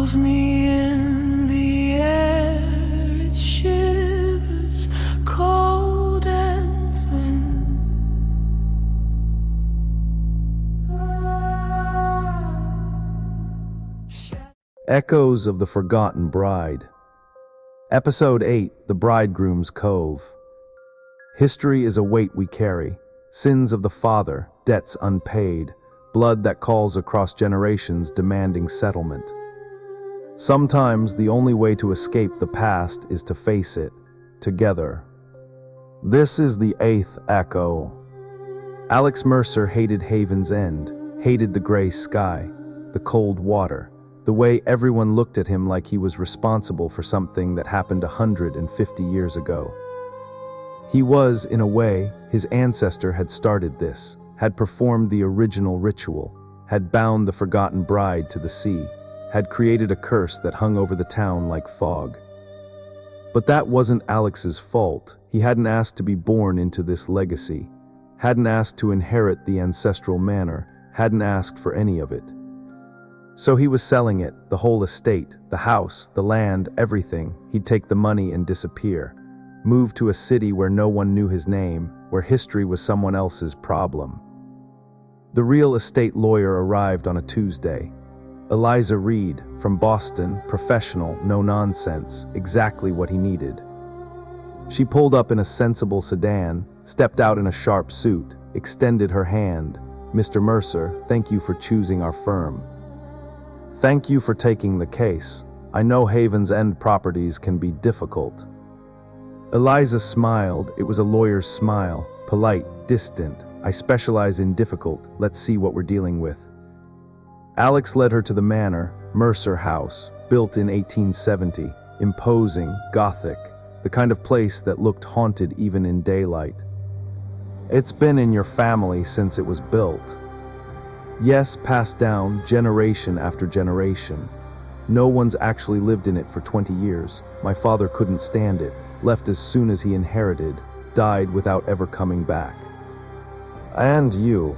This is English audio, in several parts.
fills me in the air, it shivers cold and thin. Echoes of the Forgotten Bride. Episode 8, The Bridegroom's Cove. History is a weight we carry. Sins of the father, debts unpaid, blood that calls across generations demanding settlement. Sometimes the only way to escape the past is to face it, together. This is the 8th echo. Alex Mercer hated Haven's End, hated the gray sky, the cold water, the way everyone looked at him like he was responsible for something that happened 150 years ago. He was, in a way, his ancestor had started this, had performed the original ritual, had bound the forgotten bride to the sea, had created a curse that hung over the town like fog. But that wasn't Alex's fault. He hadn't asked to be born into this legacy, hadn't asked to inherit the ancestral manor, hadn't asked for any of it. So he was selling it, the whole estate, the house, the land, everything. He'd take the money and disappear. Move to a city where no one knew his name, where history was someone else's problem. The real estate lawyer arrived on a Tuesday. Eliza Reed, from Boston, professional, no nonsense, exactly what he needed. She pulled up in a sensible sedan, stepped out in a sharp suit, extended her hand. "Mr. Mercer, thank you for choosing our firm. Thank you for taking the case. I know Haven's End properties can be difficult." Eliza smiled. It was a lawyer's smile, polite, distant. "I specialize in difficult. Let's see what we're dealing with." Alex led her to the manor, Mercer House, built in 1870, imposing, Gothic, the kind of place that looked haunted even in daylight. "It's been in your family since it was built." "Yes, passed down generation after generation. No one's actually lived in it for 20 years. My father couldn't stand it, left as soon as he inherited, died without ever coming back. And you.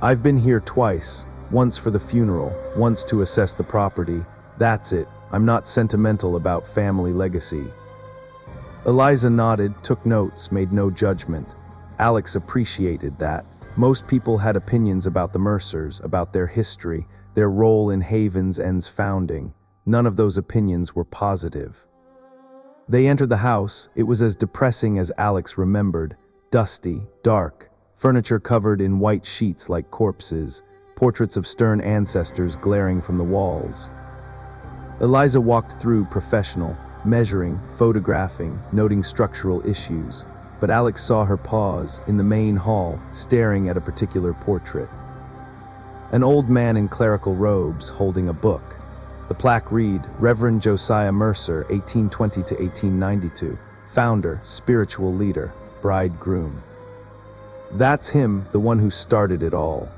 I've been here twice, once for the funeral, once to assess the property. That's it. I'm not sentimental about family legacy." Eliza nodded, took notes, made no judgment. Alex appreciated that. Most people had opinions about the Mercers, about their history, their role in Haven's End's founding. None of those opinions were positive. They entered the house. It was as depressing as Alex remembered. Dusty, dark, furniture covered in white sheets like corpses, portraits of stern ancestors glaring from the walls. Eliza walked through, professional, measuring, photographing, noting structural issues. But Alex saw her pause, in the main hall, staring at a particular portrait. An old man in clerical robes, holding a book. The plaque read, Reverend Josiah Mercer, 1820 to 1892, founder, spiritual leader, bridegroom. That's him, the one who started it all.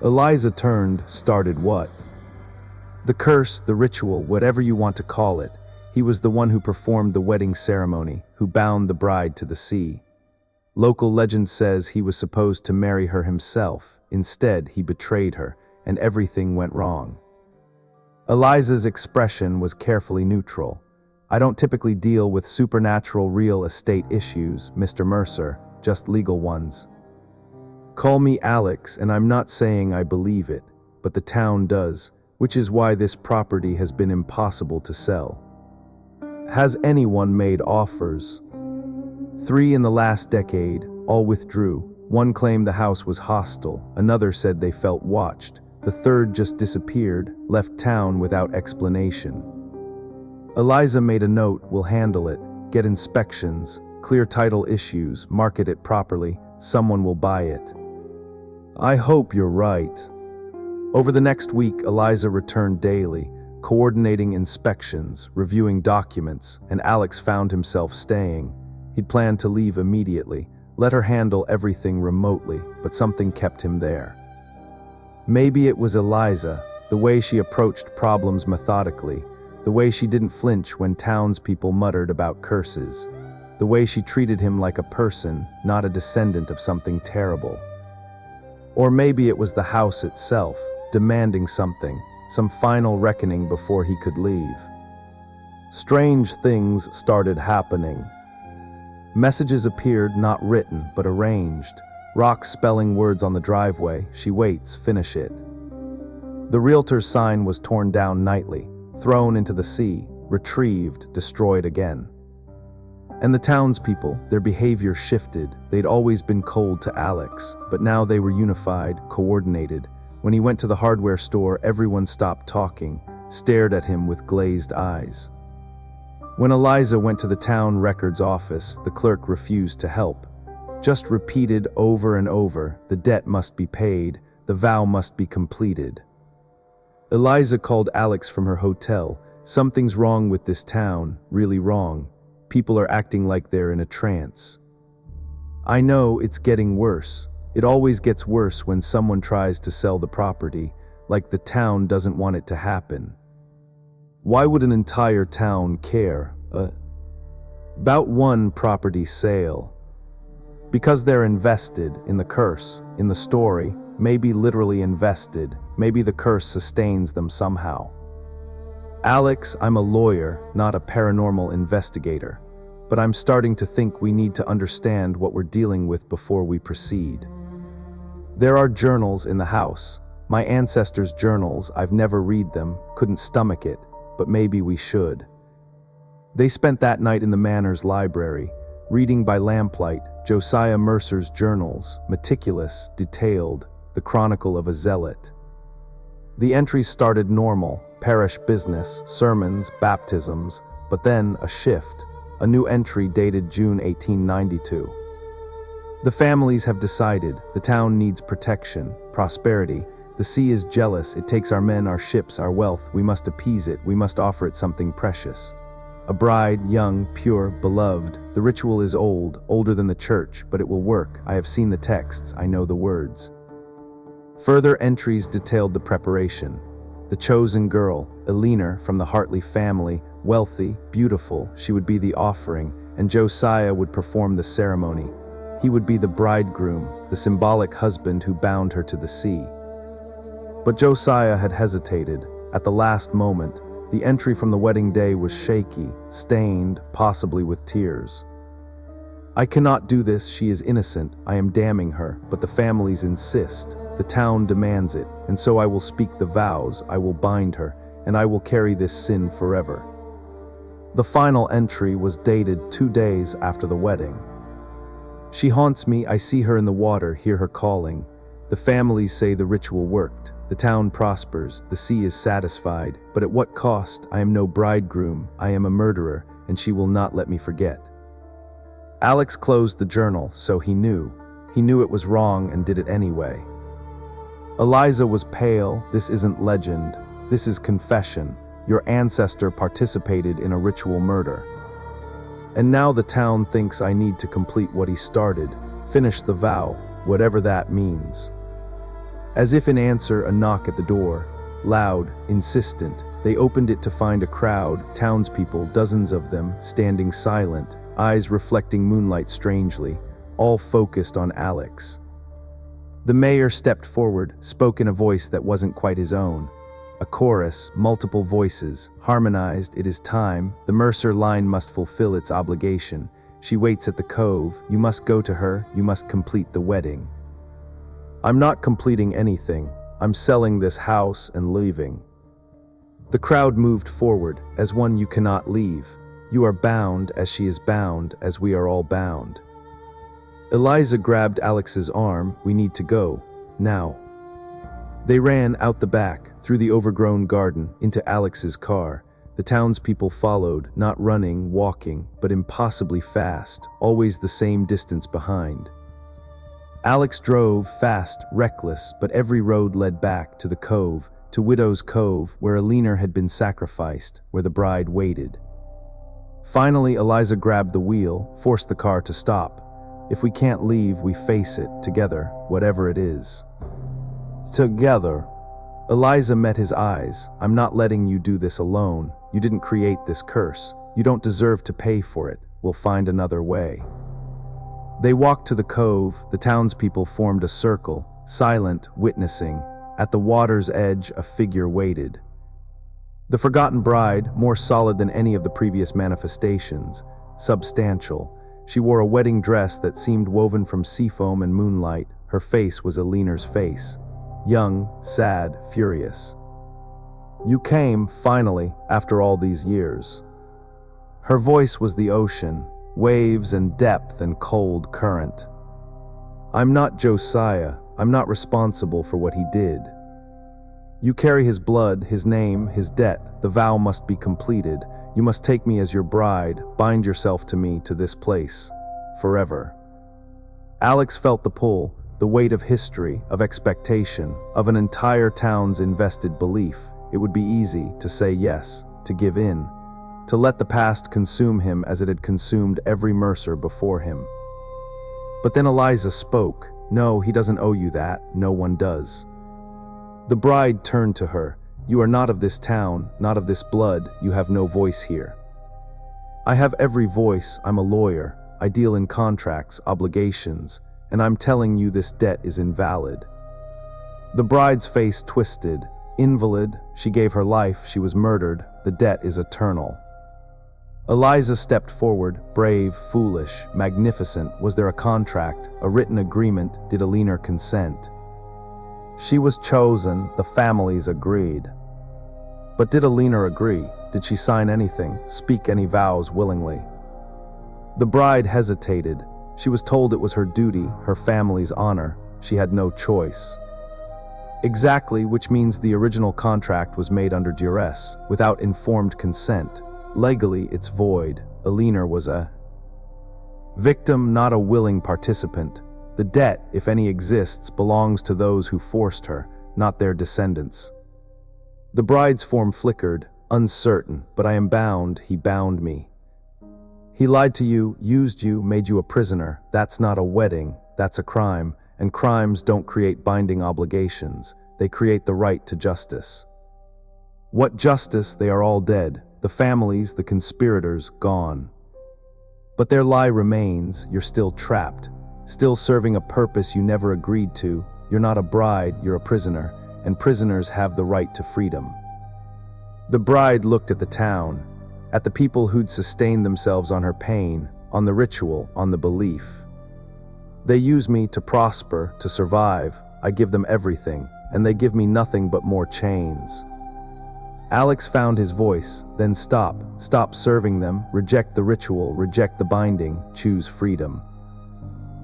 Eliza turned, started what? The curse, the ritual, whatever you want to call it. He was the one who performed the wedding ceremony, who bound the bride to the sea. Local legend says he was supposed to marry her himself. Instead, he betrayed her, and everything went wrong. Eliza's expression was carefully neutral. "I don't typically deal with supernatural real estate issues, Mr. Mercer, just legal ones. Call me Alex, and I'm not saying I believe it, but the town does, which is why this property has been impossible to sell." "Has anyone made offers?" 3 in the last decade, all withdrew. One claimed the house was hostile, another said they felt watched, the third just disappeared, left town without explanation. Eliza made a note, "We'll handle it, get inspections, clear title issues, market it properly, someone will buy it." "I hope you're right." Over the next week, Eliza returned daily, coordinating inspections, reviewing documents, and Alex found himself staying. He'd planned to leave immediately, let her handle everything remotely, but something kept him there. Maybe it was Eliza, the way she approached problems methodically, the way she didn't flinch when townspeople muttered about curses, the way she treated him like a person, not a descendant of something terrible. Or maybe it was the house itself, demanding something, some final reckoning before he could leave. Strange things started happening. Messages appeared, not written, but arranged. Rocks spelling words on the driveway. She waits, finish it. The realtor's sign was torn down nightly, thrown into the sea, retrieved, destroyed again. And the townspeople, their behavior shifted. They'd always been cold to Alex, but now they were unified, coordinated. When he went to the hardware store, everyone stopped talking, stared at him with glazed eyes. When Eliza went to the town records office, the clerk refused to help. Just repeated over and over, the debt must be paid, the vow must be completed. Eliza called Alex from her hotel. Something's wrong with this town, really wrong. People are acting like they're in a trance. I know it's getting worse. It always gets worse when someone tries to sell the property, like the town doesn't want it to happen. Why would an entire town care about one property sale? Because they're invested in the curse, in the story, maybe literally invested, maybe the curse sustains them somehow. Alex, I'm a lawyer, not a paranormal investigator, but I'm starting to think we need to understand what we're dealing with before we proceed. There are journals in the house. My ancestors' journals, I've never read them, couldn't stomach it, but maybe we should. They spent that night in the manor's library, reading by lamplight Josiah Mercer's journals, meticulous, detailed, the chronicle of a zealot. The entries started normal, parish business, sermons, baptisms, but then a shift, a new entry dated June 1892. The families have decided the town needs protection, prosperity. The sea is jealous, it takes our men, our ships, our wealth. We must appease it, we must offer it something precious. A bride, young, pure, beloved. The ritual is old, older than the church, but it will work. I have seen the texts, I know the words. Further entries detailed the preparation. The chosen girl, Eliza from the Hartley family, wealthy, beautiful, she would be the offering, and Josiah would perform the ceremony. He would be the bridegroom, the symbolic husband who bound her to the sea. But Josiah had hesitated. At the last moment, the entry from the wedding day was shaky, stained, possibly with tears. I cannot do this, she is innocent, I am damning her, but the families insist. The town demands it, and so I will speak the vows, I will bind her, and I will carry this sin forever. The final entry was dated 2 days after the wedding. She haunts me, I see her in the water, hear her calling. The families say the ritual worked. The town prospers, the sea is satisfied, but at what cost? I am no bridegroom, I am a murderer, and she will not let me forget. Alex closed the journal, so he knew. He knew it was wrong and did it anyway. Eliza was pale. This isn't legend, this is confession. Your ancestor participated in a ritual murder. And now the town thinks I need to complete what he started, finish the vow, whatever that means. As if in answer, a knock at the door. Loud, insistent. They opened it to find a crowd, townspeople, dozens of them, standing silent, eyes reflecting moonlight strangely, all focused on Alex. The mayor stepped forward, spoke in a voice that wasn't quite his own. A chorus, multiple voices, harmonized, it is time, the Mercer line must fulfill its obligation. She waits at the Cove, you must go to her, you must complete the wedding. I'm not completing anything, I'm selling this house and leaving. The crowd moved forward, as one you cannot leave. You are bound as she is bound, as we are all bound. Eliza grabbed Alex's arm, we need to go, now. They ran out the back, through the overgrown garden, into Alex's car. The townspeople followed, not running, walking, but impossibly fast, always the same distance behind. Alex drove, fast, reckless, but every road led back to the Cove, to Widow's Cove, where Eliza had been sacrificed, where the bride waited. Finally, Eliza grabbed the wheel, forced the car to stop. If we can't leave, we face it, together, whatever it is. Together. Eliza met his eyes. I'm not letting you do this alone. You didn't create this curse. You don't deserve to pay for it. We'll find another way. They walked to the Cove. The townspeople formed a circle, silent, witnessing. At the water's edge, a figure waited. The forgotten bride, more solid than any of the previous manifestations, substantial. She wore a wedding dress that seemed woven from seafoam and moonlight. Her face was Eleanor's face. Young, sad, furious. "You came, finally, after all these years." Her voice was the ocean, waves and depth and cold current. "I'm not Josiah. I'm not responsible for what he did. You carry his blood, his name, his debt. The vow must be completed. You must take me as your bride, bind yourself to me, to this place, forever." Alex felt the pull, the weight of history, of expectation, of an entire town's invested belief. It would be easy to say yes, to give in, to let the past consume him as it had consumed every Mercer before him. But then Eliza spoke. "No, he doesn't owe you that. No one does." The bride turned to her. "You are not of this town, not of this blood. You have no voice here." "I have every voice. I'm a lawyer. I deal in contracts, obligations, and I'm telling you this debt is invalid." The bride's face twisted. Invalid, she gave her life, she was murdered, the debt is eternal. Eliza stepped forward, brave, foolish, magnificent. Was there a contract, a written agreement? Did Eleanor consent? She was chosen, the families agreed. But did Eleanor agree? Did she sign anything, speak any vows willingly? The bride hesitated. She was told it was her duty, her family's honor. She had no choice. Exactly, which means the original contract was made under duress, without informed consent. Legally, it's void. Eleanor was a victim, not a willing participant. The debt, if any exists, belongs to those who forced her, not their descendants. The bride's form flickered, uncertain. "But I am bound, he bound me. He lied to you, used you, made you a prisoner. That's not a wedding, that's a crime, and crimes don't create binding obligations. They create the right to justice." What justice? They are all dead. The families, the conspirators, gone. But their lie remains. You're still trapped, still serving a purpose you never agreed to. You're not a bride, you're a prisoner, and prisoners have the right to freedom. The bride looked at the town, at the people who'd sustained themselves on her pain, on the ritual, on the belief. "They use me to prosper, to survive. I give them everything, and they give me nothing but more chains." Alex found his voice. Then stop. Stop serving them. Reject the ritual. Reject the binding. Choose freedom.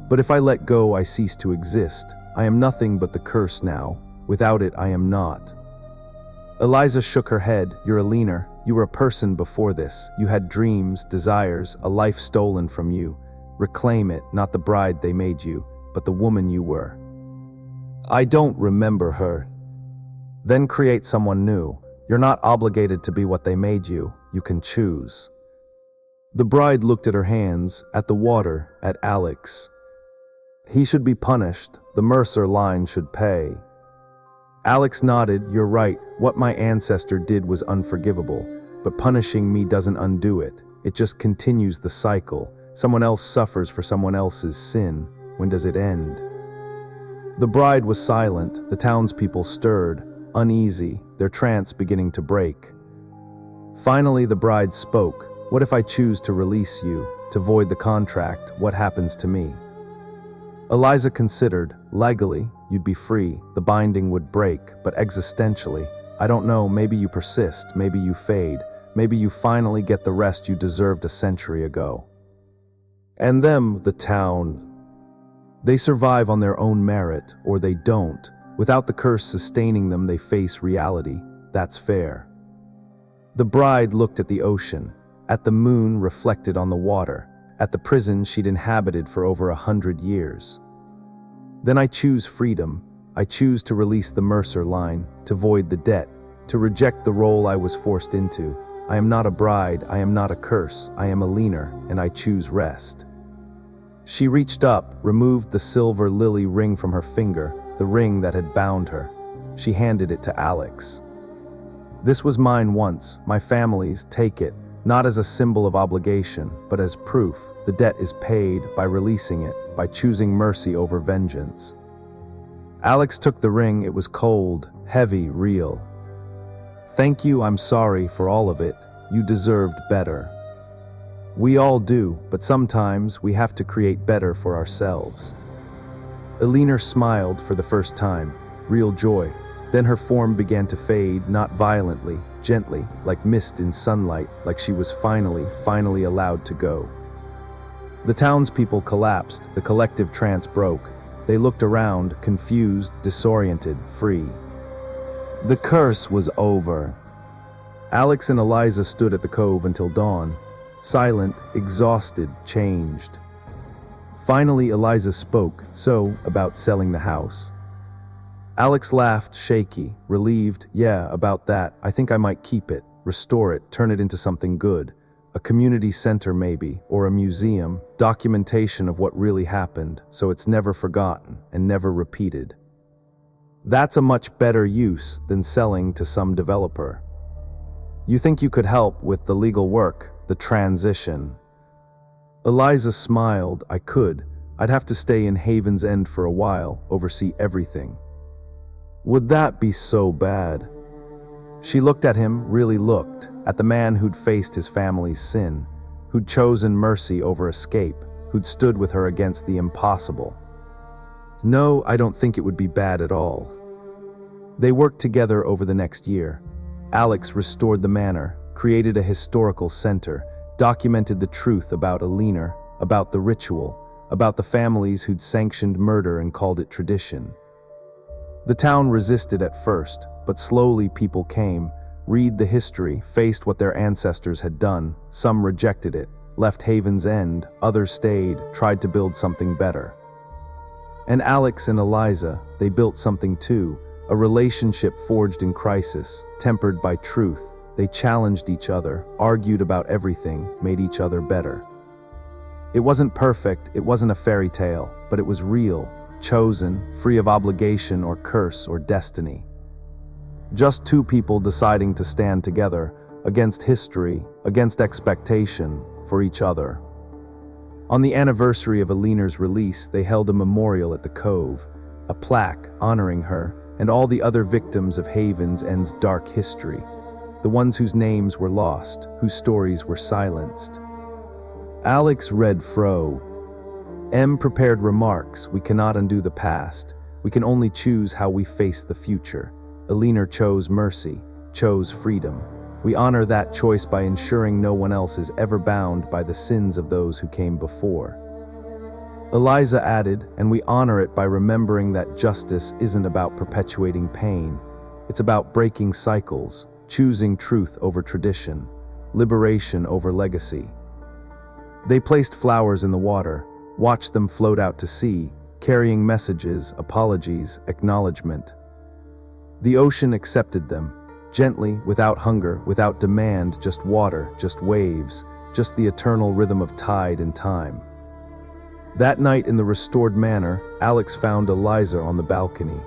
"But if I let go, I cease to exist. I am nothing but the curse now. Without it, I am not." Eliza shook her head. "You're Eleanor. You were a person before this. You had dreams, desires, a life stolen from you. Reclaim it, not the bride they made you, but the woman you were." "I don't remember her." "Then create someone new. You're not obligated to be what they made you. You can choose." The bride looked at her hands, at the water, at Alex. "He should be punished. The Mercer line should pay." Alex nodded. "You're right. What my ancestor did was unforgivable. But punishing me doesn't undo it. It just continues the cycle. Someone else suffers for someone else's sin. When does it end?" The bride was silent. The townspeople stirred, uneasy, their trance beginning to break. Finally, the bride spoke. "What if I choose to release you, to void the contract? What happens to me?" Eliza considered. "Legally, you'd be free. The binding would break, but existentially, I don't know, maybe you persist, maybe you fade, maybe you finally get the rest you deserved a century ago." And them, the town. They survive on their own merit, or they don't. Without the curse sustaining them, they face reality. That's fair. The bride looked at the ocean, at the moon reflected on the water, at the prison she'd inhabited for over 100 years. "Then I choose freedom. I choose to release the Mercer line, to void the debt, to reject the role I was forced into. I am not a bride, I am not a curse, I am Eleanor, and I choose rest." She reached up, removed the silver lily ring from her finger, the ring that had bound her. She handed it to Alex. "This was mine once, my family's, take it, not as a symbol of obligation, but as proof. The debt is paid by releasing it, by choosing mercy over vengeance." Alex took the ring. It was cold, heavy, real. Thank you, I'm sorry for all of it. You deserved better. We all do, but sometimes we have to create better for ourselves. Elena smiled for the first time, real joy. Then her form began to fade, not violently, gently, like mist in sunlight, like she was finally allowed to go. The townspeople collapsed, the collective trance broke. They looked around, confused, disoriented, free. The curse was over. Alex and Eliza stood at the cove until dawn, silent, exhausted, changed. Finally, Eliza spoke, about selling the house. Alex laughed, shaky, relieved. Yeah, about that. I think I might keep it, restore it, turn it into something good. A community center maybe, or a museum, documentation of what really happened, so it's never forgotten and never repeated. That's a much better use than selling to some developer. You think you could help with the legal work, the transition? Eliza smiled. I could. I'd have to stay in Haven's End for a while, oversee everything. Would that be so bad? She looked at him, really looked, at the man who'd faced his family's sin, who'd chosen mercy over escape, who'd stood with her against the impossible. No, I don't think it would be bad at all. They worked together over the next year. Alex restored the manor, created a historical center, documented the truth about Elena, about the ritual, about the families who'd sanctioned murder and called it tradition. The town resisted at first, but slowly people came, read the history, faced what their ancestors had done. Some rejected it, left Haven's End, others stayed, tried to build something better. And Alex and Eliza, they built something too, a relationship forged in crisis, tempered by truth. They challenged each other, argued about everything, made each other better. It wasn't perfect, it wasn't a fairy tale, but it was real, chosen, free of obligation or curse or destiny. Just two people deciding to stand together, against history, against expectation, for each other. On the anniversary of Elena's release, they held a memorial at the Cove, a plaque honoring her and all the other victims of Haven's End's dark history, the ones whose names were lost, whose stories were silenced. Alex read Fro. M prepared remarks. We cannot undo the past. We can only choose how we face the future. Elena chose mercy, chose freedom. We honor that choice by ensuring no one else is ever bound by the sins of those who came before. Eliza added, and we honor it by remembering that justice isn't about perpetuating pain. It's about breaking cycles, choosing truth over tradition, liberation over legacy. They placed flowers in the water, watched them float out to sea, carrying messages, apologies, acknowledgement. The ocean accepted them, gently, without hunger, without demand, just water, just waves, just the eternal rhythm of tide and time. That night in the restored manor, Alex found Eliza on the balcony,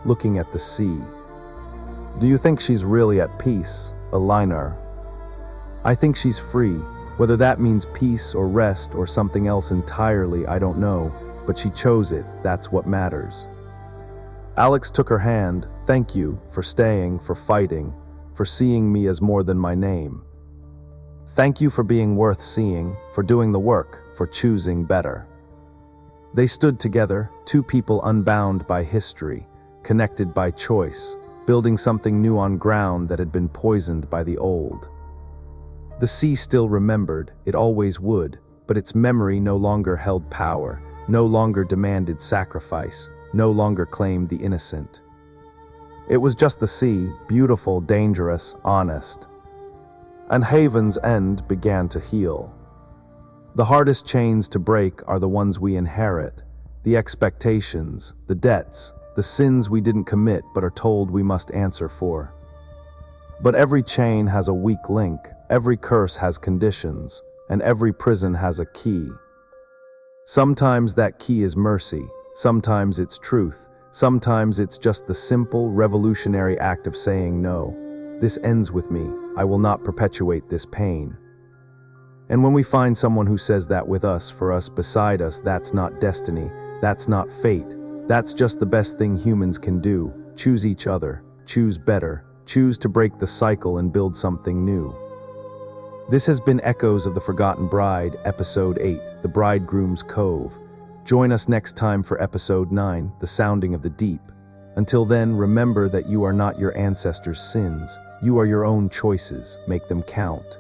looking at the sea. Do you think she's really at peace, Elena? I think she's free. Whether that means peace or rest or something else entirely, I don't know, but she chose it, that's what matters. Alex took her hand. Thank you for staying, for fighting, for seeing me as more than my name. Thank you for being worth seeing, for doing the work, for choosing better. They stood together, two people unbound by history, connected by choice, building something new on ground that had been poisoned by the old. The sea still remembered, it always would, but its memory no longer held power, no longer demanded sacrifice, no longer claimed the innocent. It was just the sea, beautiful, dangerous, honest. And Haven's End began to heal. The hardest chains to break are the ones we inherit, the expectations, the debts, the sins we didn't commit but are told we must answer for. But every chain has a weak link, every curse has conditions, and every prison has a key. Sometimes that key is mercy, sometimes it's truth, sometimes it's just the simple, revolutionary act of saying no. This ends with me, I will not perpetuate this pain. And when we find someone who says that with us, for us, beside us, that's not destiny, that's not fate, That's just the best thing humans can do. Choose each other, choose better, choose to break the cycle and build something new. This has been Echoes of the Forgotten Bride, Episode 8, The Bridegroom's Cove. Join us next time for Episode 9, The Sounding of the Deep. Until then, remember that you are not your ancestors' sins. You are your own choices. Make them count.